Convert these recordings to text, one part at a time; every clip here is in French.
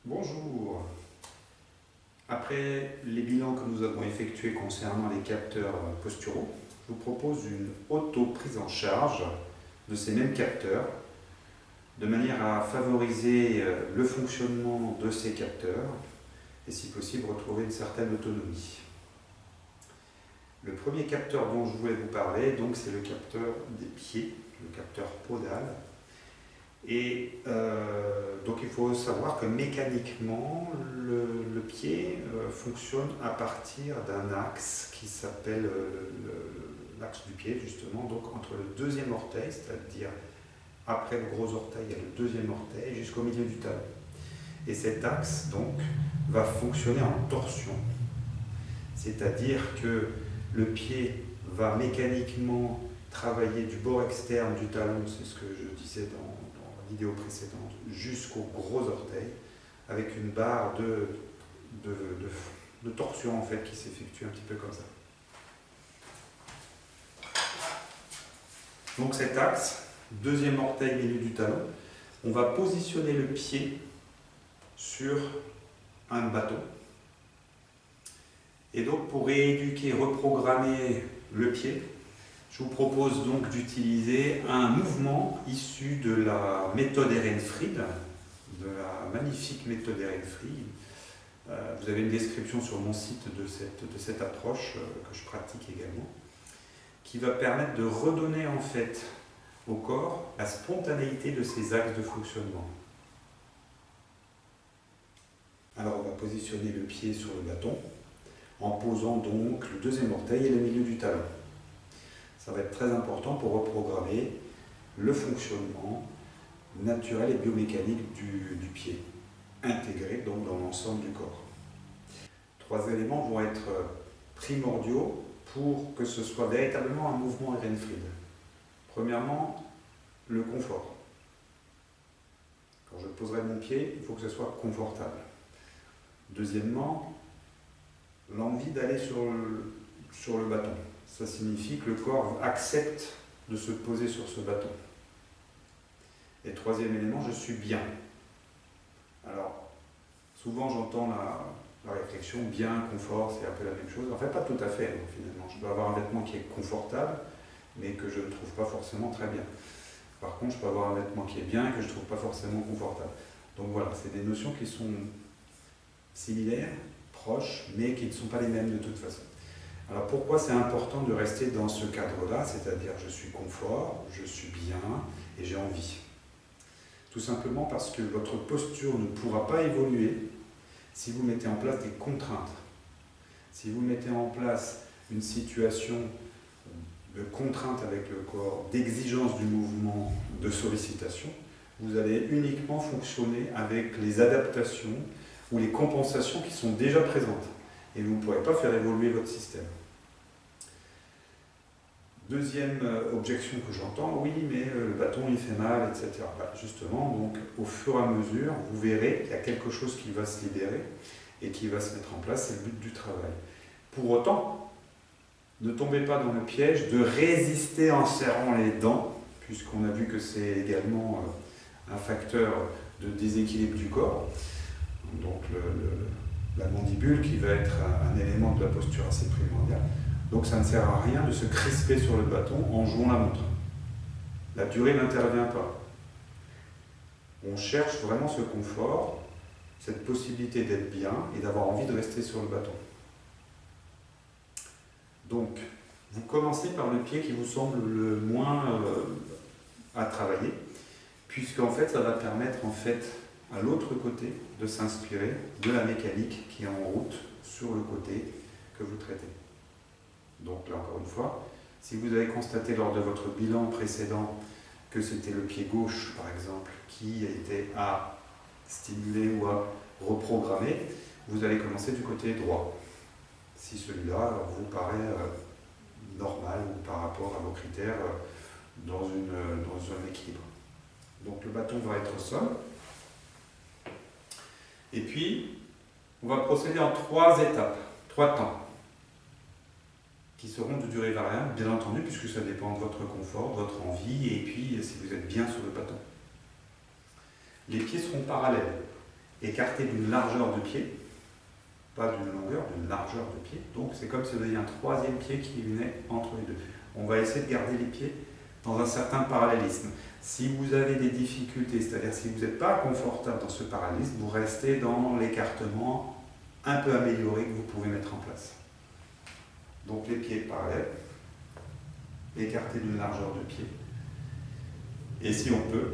Bonjour. Après les bilans que nous avons effectués concernant les capteurs posturaux, je vous propose une auto-prise en charge de ces mêmes capteurs de manière à favoriser le fonctionnement de ces capteurs et si possible retrouver une certaine autonomie. Le premier capteur dont je voulais vous parler, donc, c'est le capteur des pieds, le capteur podal. Et donc il faut savoir que mécaniquement, le pied fonctionne à partir d'un axe qui s'appelle l'axe du pied, justement, donc entre le deuxième orteil, c'est-à-dire après le gros orteil, il y a le deuxième orteil, jusqu'au milieu du talon. Et cet axe, donc, va fonctionner en torsion, c'est-à-dire que le pied va mécaniquement travailler du bord externe du talon, c'est ce que je disais dans la vidéo précédente, jusqu'au gros orteil, avec une barre de torsion en fait qui s'effectue un petit peu comme ça. Donc cet axe, deuxième orteil milieu du talon, on va positionner le pied sur un bâton. Et donc pour rééduquer, reprogrammer le pied, je vous propose donc d'utiliser un mouvement issu de la méthode Ehrenfried, de la magnifique méthode Ehrenfried. Vous avez une description sur mon site de cette approche que je pratique également, qui va permettre de redonner en fait au corps la spontanéité de ses axes de fonctionnement. Alors on va positionner le pied sur le bâton en posant donc le deuxième orteil et le milieu du talon. Ça va être très important pour reprogrammer le fonctionnement naturel et biomécanique du pied, intégré donc dans l'ensemble du corps. Trois éléments vont être primordiaux pour que ce soit véritablement un mouvement Ehrenfried. Premièrement, le confort. Quand je poserai mon pied, il faut que ce soit confortable. Deuxièmement, l'envie d'aller sur le bâton. Ça signifie que le corps accepte de se poser sur ce bâton. Et troisième élément, je suis bien. Alors, souvent j'entends la réflexion, bien, confort, c'est un peu la même chose. En fait, pas tout à fait, donc, finalement. Je peux avoir un vêtement qui est confortable, mais que je ne trouve pas forcément très bien. Par contre, je peux avoir un vêtement qui est bien et que je ne trouve pas forcément confortable. Donc voilà, c'est des notions qui sont similaires, proches, mais qui ne sont pas les mêmes de toute façon. Alors pourquoi c'est important de rester dans ce cadre-là, c'est-à-dire je suis confort, je suis bien et j'ai envie. Tout simplement parce que votre posture ne pourra pas évoluer si vous mettez en place des contraintes. Si vous mettez en place une situation de contrainte avec le corps, d'exigence du mouvement, de sollicitation, vous allez uniquement fonctionner avec les adaptations ou les compensations qui sont déjà présentes. Et vous ne pourrez pas faire évoluer votre système. Deuxième objection que j'entends, oui, mais le bâton il fait mal, etc. Bah, justement, donc, au fur et à mesure, vous verrez qu'il y a quelque chose qui va se libérer et qui va se mettre en place, c'est le but du travail. Pour autant, ne tombez pas dans le piège de résister en serrant les dents, puisqu'on a vu que c'est également un facteur de déséquilibre du corps. Donc la mandibule qui va être un élément de la posture assez primordial. Donc ça ne sert à rien de se crisper sur le bâton en jouant la montre. La durée n'intervient pas. On cherche vraiment ce confort, cette possibilité d'être bien et d'avoir envie de rester sur le bâton. Donc, vous commencez par le pied qui vous semble le moins à travailler, puisqu'en fait ça va permettre en fait à l'autre côté de s'inspirer de la mécanique qui est en route sur le côté que vous traitez. Donc là encore une fois, si vous avez constaté lors de votre bilan précédent que c'était le pied gauche par exemple qui était à stimuler ou à reprogrammer, vous allez commencer du côté droit. Si celui-là vous paraît normal ou par rapport à vos critères dans un équilibre. Donc le bâton va être au sol. Et puis, on va procéder en 3 étapes, 3 temps, qui seront de durée variable, bien entendu, puisque ça dépend de votre confort, de votre envie, et puis si vous êtes bien sur le bâton. Les pieds seront parallèles. écarté d'une largeur de pied, pas d'une longueur, d'une largeur de pied. Donc c'est comme si vous aviez un troisième pied qui venait entre les deux. On va essayer de garder les pieds dans un certain parallélisme. Si vous avez des difficultés, c'est-à-dire si vous n'êtes pas confortable dans ce parallélisme, vous restez dans l'écartement un peu amélioré que vous pouvez mettre en place. Donc les pieds parallèles, écartés d'une largeur de pied. Et si on peut,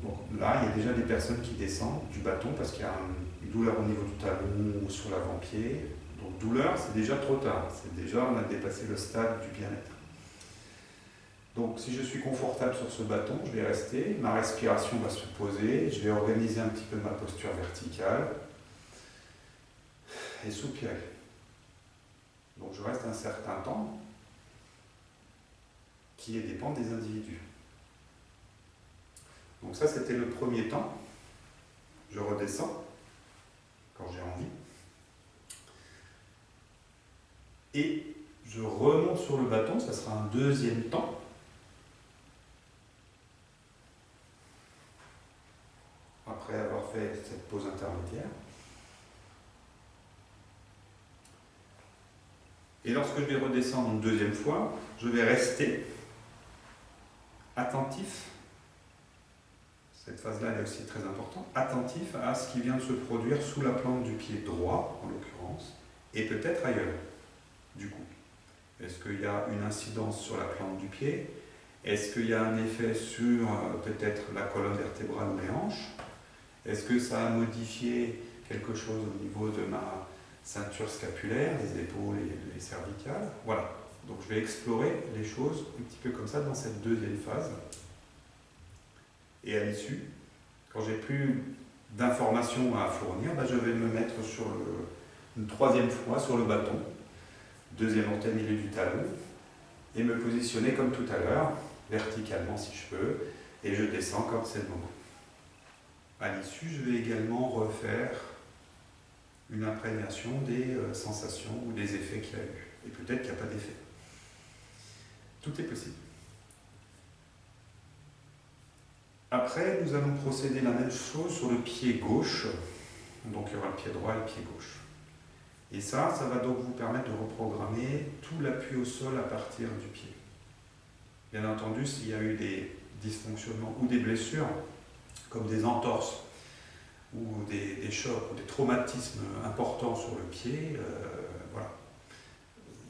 donc là il y a déjà des personnes qui descendent du bâton parce qu'il y a une douleur au niveau du talon ou sur l'avant-pied. Donc douleur, c'est déjà trop tard, c'est déjà on a dépassé le stade du bien-être. Donc si je suis confortable sur ce bâton, je vais rester, ma respiration va se poser, je vais organiser un petit peu ma posture verticale et soupirer. Donc je reste un certain temps qui dépend des individus. Donc ça c'était le premier temps, je redescends quand j'ai envie et je remonte sur le bâton, ça sera un deuxième temps. Après avoir fait cette pause intermédiaire. Et lorsque je vais redescendre une deuxième fois, je vais rester attentif, cette phase-là est aussi très importante, attentif à ce qui vient de se produire sous la plante du pied droit, en l'occurrence, et peut-être ailleurs, du coup. Est-ce qu'il y a une incidence sur la plante du pied? Est-ce qu'il y a un effet sur peut-être la colonne vertébrale ou les hanches? Est-ce que ça a modifié quelque chose au niveau de ma ceinture scapulaire, les épaules et les cervicales? Voilà. Donc je vais explorer les choses un petit peu comme ça dans cette deuxième phase. Et à l'issue, quand j'ai plus d'informations à fournir, je vais me mettre sur une troisième fois sur le bâton, deuxième orteil milieu du talon, et me positionner comme tout à l'heure, verticalement si je peux, et je descends quand c'est le moment. À l'issue, je vais également refaire une imprégnation des sensations ou des effets qu'il y a eu. Et peut-être qu'il n'y a pas d'effet. Tout est possible. Après, nous allons procéder la même chose sur le pied gauche. Donc il y aura le pied droit et le pied gauche. Et ça va donc vous permettre de reprogrammer tout l'appui au sol à partir du pied. Bien entendu, s'il y a eu des dysfonctionnements ou des blessures, comme des entorses, ou des chocs, ou des traumatismes importants sur le pied, voilà.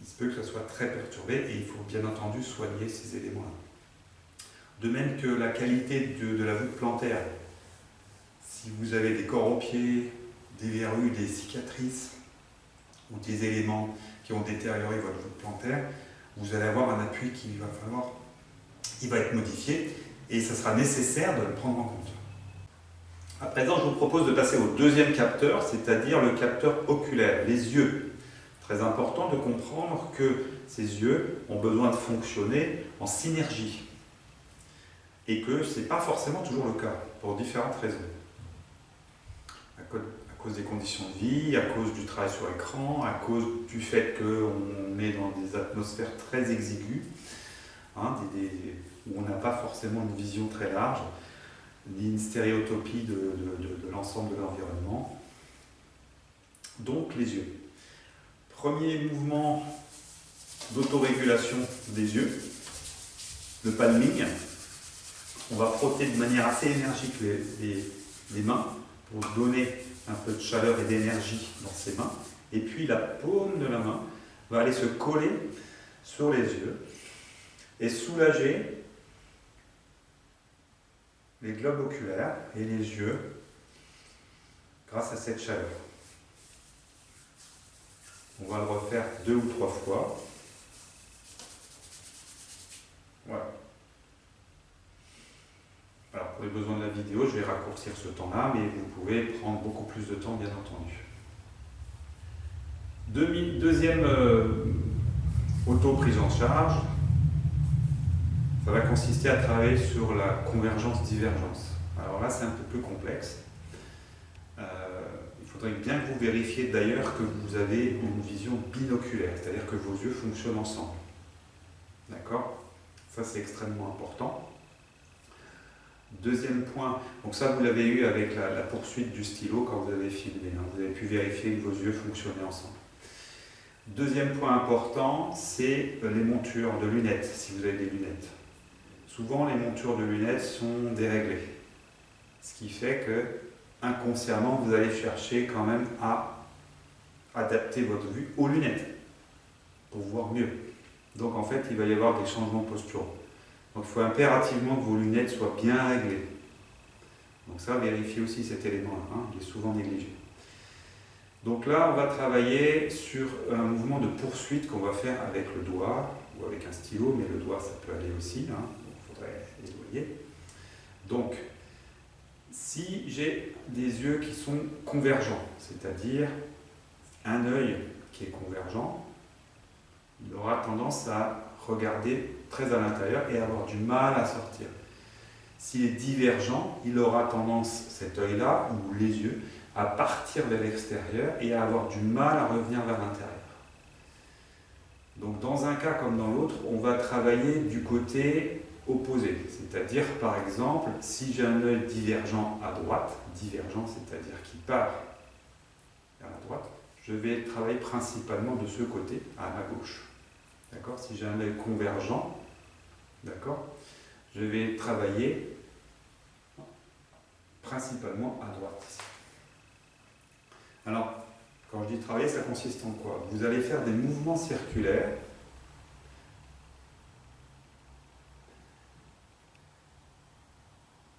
Il se peut que ça soit très perturbé et il faut bien entendu soigner ces éléments-là. De même que la qualité de la voûte plantaire. Si vous avez des corps aux pieds, des verrues, des cicatrices, ou des éléments qui ont détérioré votre voûte plantaire, vous allez avoir un appui qui va être modifié et ça sera nécessaire de le prendre en compte. À présent, je vous propose de passer au deuxième capteur, c'est-à-dire le capteur oculaire, les yeux. Très important de comprendre que ces yeux ont besoin de fonctionner en synergie et que ce n'est pas forcément toujours le cas, pour différentes raisons. À cause des conditions de vie, à cause du travail sur écran, à cause du fait qu'on est dans des atmosphères très exiguës, où on n'a pas forcément une vision très large, ni une stéréotopie de l'ensemble de l'environnement. Donc les yeux. Premier mouvement d'autorégulation des yeux, le palming. On va frotter de manière assez énergique les mains pour donner un peu de chaleur et d'énergie dans ses mains. Et puis la paume de la main va aller se coller sur les yeux et soulager les globes oculaires et les yeux grâce à cette chaleur. On va le refaire 2 ou 3 fois. Voilà. Alors pour les besoins de la vidéo, je vais raccourcir ce temps-là, mais vous pouvez prendre beaucoup plus de temps, bien entendu. Deuxième auto-prise en charge, ça va consister à travailler sur la convergence-divergence. Alors là, c'est un peu plus complexe. Il faudrait bien que vous vérifiez d'ailleurs que vous avez une vision binoculaire, c'est-à-dire que vos yeux fonctionnent ensemble. D'accord? Ça, c'est extrêmement important. Deuxième point, donc ça vous l'avez eu avec la poursuite du stylo quand vous avez filmé, hein, vous avez pu vérifier que vos yeux fonctionnaient ensemble. Deuxième point important, c'est les montures de lunettes, si vous avez des lunettes. Souvent les montures de lunettes sont déréglées, ce qui fait que inconsciemment vous allez chercher quand même à adapter votre vue aux lunettes pour voir mieux. Donc en fait il va y avoir des changements posturaux. Donc il faut impérativement que vos lunettes soient bien réglées. Donc ça, vérifiez aussi cet élément-là, hein, il est souvent négligé. Donc là, on va travailler sur un mouvement de poursuite qu'on va faire avec le doigt ou avec un stylo, mais le doigt ça peut aller aussi, hein, donc il faudrait les voyer. Donc, si j'ai des yeux qui sont convergents, c'est-à-dire un œil qui est convergent, il aura tendance à regarder très à l'intérieur et avoir du mal à sortir. S'il est divergent, il aura tendance, cet œil-là, ou les yeux, à partir vers l'extérieur et à avoir du mal à revenir vers l'intérieur. Donc dans un cas comme dans l'autre, on va travailler du côté opposé. C'est-à-dire, par exemple, si j'ai un œil divergent à droite, divergent, c'est-à-dire qui part vers la droite, je vais travailler principalement de ce côté, à ma gauche. D'accord ? Si j'ai un œil convergent, d'accord, je vais travailler principalement à droite. Alors, quand je dis travailler, ça consiste en quoi? Vous allez faire des mouvements circulaires.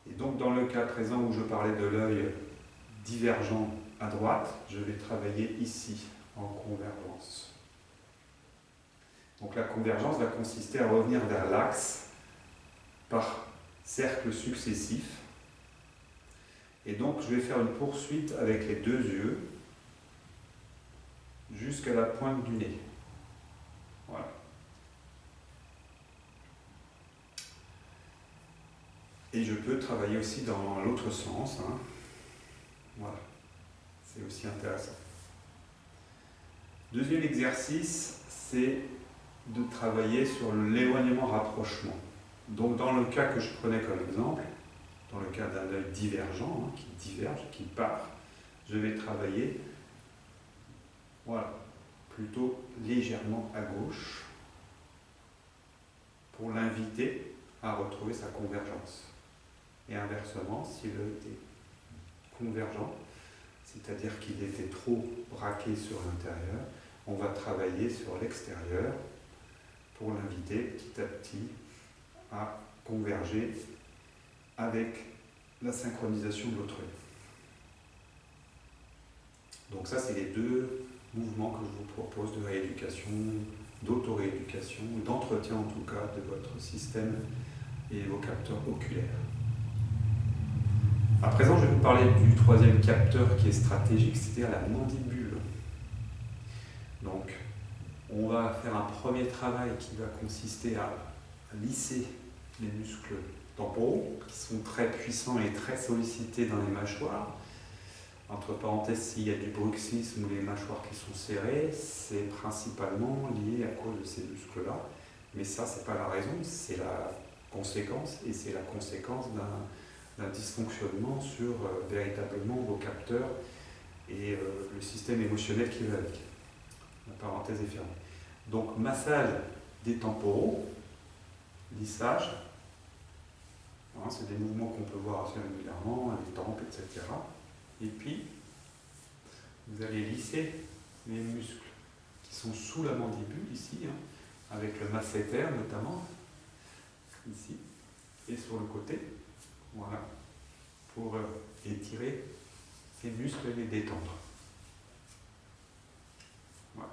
Et donc, dans le cas présent où je parlais de l'œil divergent à droite, je vais travailler ici, en convergence. Donc la convergence va consister à revenir vers l'axe par cercles successifs. Et donc je vais faire une poursuite avec les deux yeux jusqu'à la pointe du nez. Voilà. Et je peux travailler aussi dans l'autre sens, hein. Voilà. C'est aussi intéressant. Deuxième exercice, c'est de travailler sur l'éloignement-rapprochement. Donc dans le cas que je prenais comme exemple, dans le cas d'un œil divergent, hein, qui diverge, qui part, je vais travailler, voilà, plutôt légèrement à gauche pour l'inviter à retrouver sa convergence. Et inversement, si l'œil était convergent, c'est-à-dire qu'il était trop braqué sur l'intérieur, on va travailler sur l'extérieur pour l'inviter petit à petit à converger avec la synchronisation de l'autre œil. Donc ça, c'est les deux mouvements que je vous propose de rééducation, d'auto-rééducation, d'entretien en tout cas de votre système et vos capteurs oculaires. À présent, je vais vous parler du troisième capteur qui est stratégique, c'est-à-dire la mandibule. Donc, on va faire un premier travail qui va consister à lisser les muscles temporaux, qui sont très puissants et très sollicités dans les mâchoires. Entre parenthèses, s'il y a du bruxisme ou les mâchoires qui sont serrées, c'est principalement lié à cause de ces muscles-là. Mais ça, c'est pas la raison, c'est la conséquence, et c'est la conséquence d'un dysfonctionnement sur véritablement vos capteurs et le système émotionnel qui va avec. La parenthèse est fermée. Donc, massage des temporaux, lissage, hein, c'est des mouvements qu'on peut voir assez régulièrement, les tempes, etc. Et puis, vous allez lisser les muscles qui sont sous la mandibule, ici, hein, avec le masséter notamment, ici, et sur le côté, voilà, pour étirer ces muscles et les détendre. Voilà.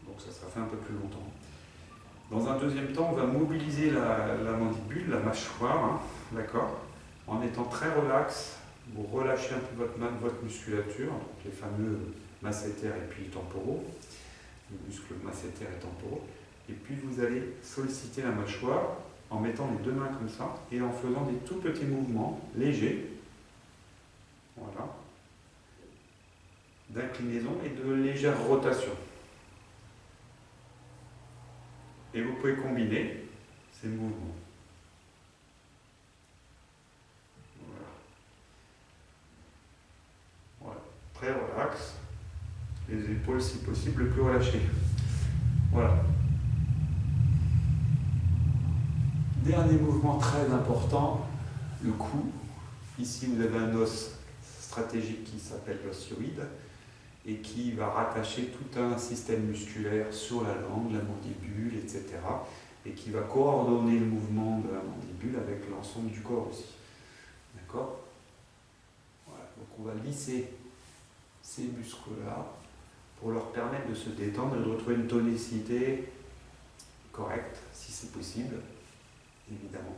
Donc ça sera fait un peu plus longtemps. Dans un deuxième temps, on va mobiliser la mandibule, la mâchoire, hein, d'accord, en étant très relax. Vous relâchez un peu votre musculature, donc les fameux masséter et puis temporaux, les muscles masséter et temporaux. Et puis vous allez solliciter la mâchoire en mettant les deux mains comme ça et en faisant des tout petits mouvements légers, voilà, d'inclinaison et de légère rotation. Et vous pouvez combiner ces mouvements. thorax, les épaules si possible le plus relâchées. Voilà. Dernier mouvement très important, le cou. Ici vous avez un os stratégique qui s'appelle l'os hyoïde et qui va rattacher tout un système musculaire sur la langue, la mandibule, etc. et qui va coordonner le mouvement de la mandibule avec l'ensemble du corps aussi. D'accord ? Voilà. Donc on va lisser ces muscles-là pour leur permettre de se détendre et de retrouver une tonicité correcte, si c'est possible, évidemment.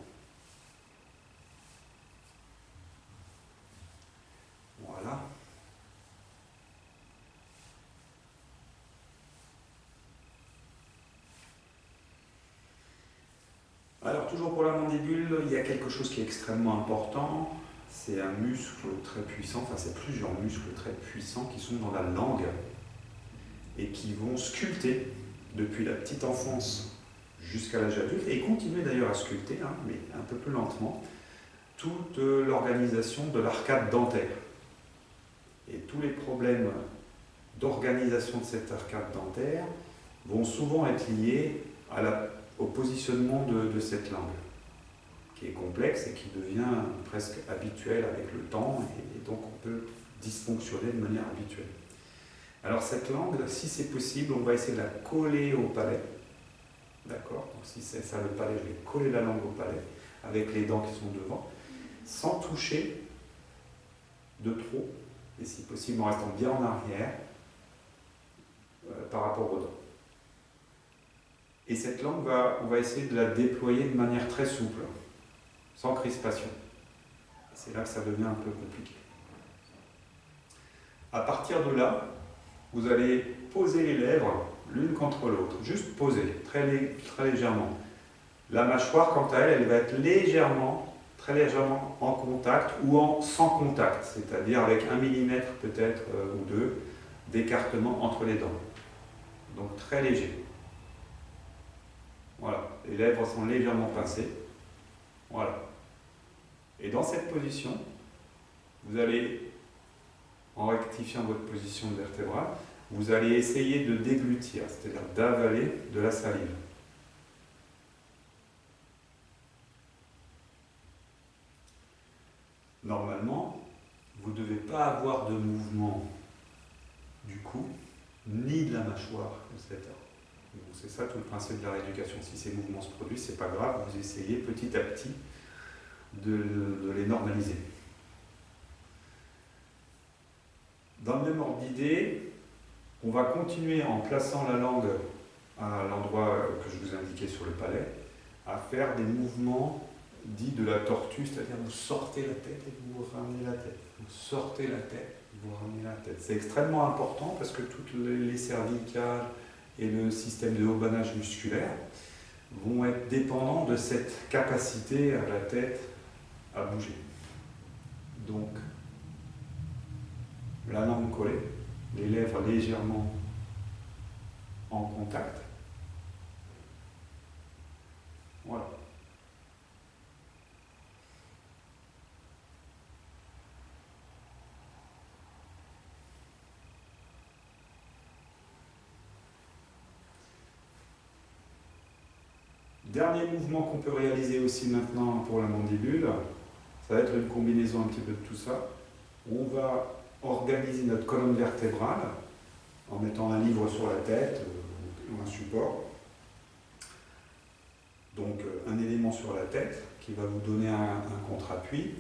Voilà. Alors, toujours pour la mandibule, il y a quelque chose qui est extrêmement important. C'est un muscle très puissant, enfin c'est plusieurs muscles très puissants qui sont dans la langue et qui vont sculpter depuis la petite enfance jusqu'à l'âge adulte et continuer d'ailleurs à sculpter, hein, mais un peu plus lentement, toute l'organisation de l'arcade dentaire. Et tous les problèmes d'organisation de cette arcade dentaire vont souvent être liés au positionnement de cette langue, qui est complexe et qui devient presque habituel avec le temps, et donc on peut dysfonctionner de manière habituelle. Alors cette langue, si c'est possible, on va essayer de la coller au palais. D'accord ? Donc si c'est ça le palais, je vais coller la langue au palais, avec les dents qui sont devant, sans toucher de trop, et si possible en restant bien en arrière par rapport aux dents. Et cette langue, on va essayer de la déployer de manière très souple, sans crispation. C'est là que ça devient un peu compliqué. À partir de là, vous allez poser les lèvres l'une contre l'autre, juste poser, très légèrement. La mâchoire, quant à elle, elle va être très légèrement en contact ou sans contact, c'est-à-dire avec 1 mm peut-être ou 2 d'écartement entre les dents. Donc très léger. Voilà, les lèvres sont légèrement pincées. Voilà. Et dans cette position, vous allez, en rectifiant votre position vertébrale, vous allez essayer de déglutir, c'est-à-dire d'avaler de la salive. Normalement, vous ne devez pas avoir de mouvement du cou, ni de la mâchoire, etc. C'est ça tout le principe de la rééducation. Si ces mouvements se produisent, c'est pas grave, vous essayez petit à petit de les normaliser. Dans le même ordre d'idée, on va continuer en plaçant la langue à l'endroit que je vous ai indiqué sur le palais, à faire des mouvements dits de la tortue, c'est-à-dire vous sortez la tête et vous ramenez la tête. Vous sortez la tête, vous ramenez la tête. C'est extrêmement important parce que toutes les cervicales et le système de haubanage musculaire vont être dépendants de cette capacité à la tête à bouger. Donc, la langue collée, les lèvres légèrement en contact. Voilà. Dernier mouvement qu'on peut réaliser aussi maintenant pour la mandibule, ça va être une combinaison un petit peu de tout ça. On va organiser notre colonne vertébrale en mettant un livre sur la tête ou un support. Donc un élément sur la tête qui va vous donner un contre-appui.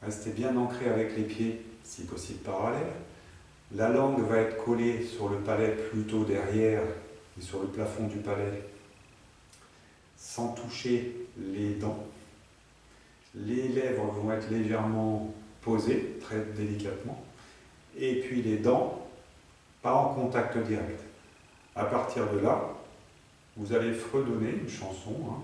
Restez bien ancré avec les pieds, si possible parallèles. La langue va être collée sur le palais plutôt derrière et sur le plafond du palais sans toucher les dents. Les lèvres vont être légèrement posées, très délicatement, et puis les dents, pas en contact direct. À partir de là, vous allez fredonner une chanson, hein.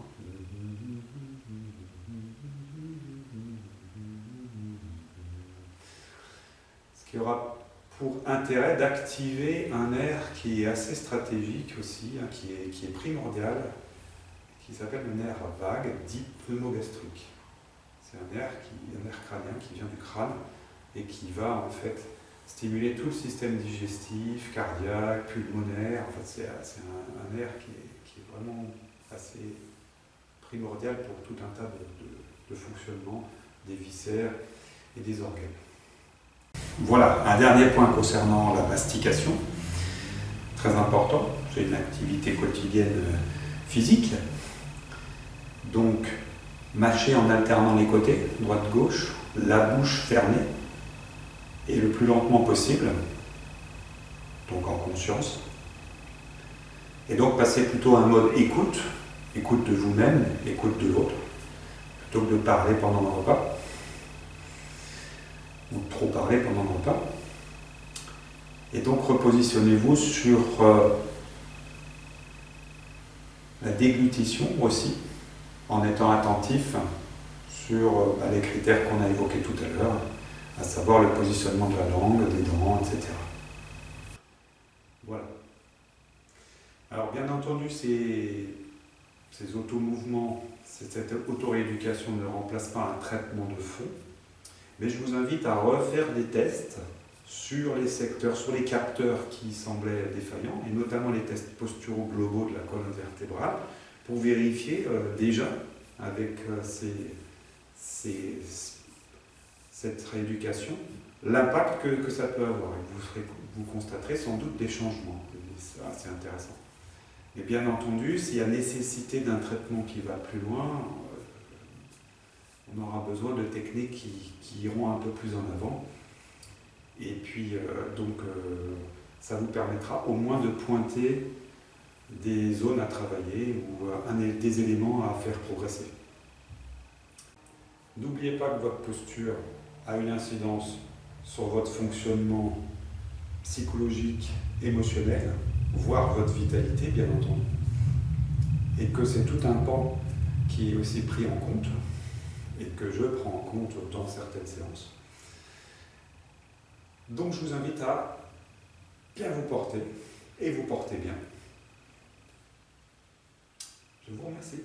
Ce qui aura pour intérêt d'activer un nerf qui est assez stratégique aussi, hein, qui est primordial, qui s'appelle le nerf vague, dit pneumogastrique. C'est un nerf crânien qui vient du crâne et qui va en fait stimuler tout le système digestif, cardiaque, pulmonaire. En fait, c'est un nerf qui est vraiment assez primordial pour tout un tas de fonctionnements des viscères et des organes. Voilà, un dernier point concernant la mastication, très important. C'est une activité quotidienne physique. Donc, mâcher en alternant les côtés, droite-gauche, la bouche fermée, et le plus lentement possible, donc en conscience. Et donc passer plutôt à un mode écoute, écoute de vous-même, écoute de l'autre, plutôt que de parler pendant le repas, ou de trop parler pendant le repas. Et donc repositionnez-vous sur la déglutition aussi, en étant attentif sur les critères qu'on a évoqués tout à l'heure, à savoir le positionnement de la langue, des dents, etc. Voilà. Alors bien entendu, ces automouvements, cette auto-rééducation ne remplace pas un traitement de fond, mais je vous invite à refaire des tests sur les secteurs, sur les capteurs qui semblaient défaillants, et notamment les tests posturaux globaux de la colonne vertébrale, pour vérifier déjà avec cette rééducation, l'impact que ça peut avoir. Et vous constaterez sans doute des changements. C'est assez intéressant. Et bien entendu, s'il y a nécessité d'un traitement qui va plus loin, on aura besoin de techniques qui iront un peu plus en avant. Et puis, ça vous permettra au moins de pointer des zones à travailler ou des éléments à faire progresser. N'oubliez pas que votre posture a une incidence sur votre fonctionnement psychologique, émotionnel, voire votre vitalité, bien entendu, et que c'est tout un pan qui est aussi pris en compte, et que je prends en compte dans certaines séances. Donc je vous invite à bien vous porter, et vous porter bien. Je vous remercie.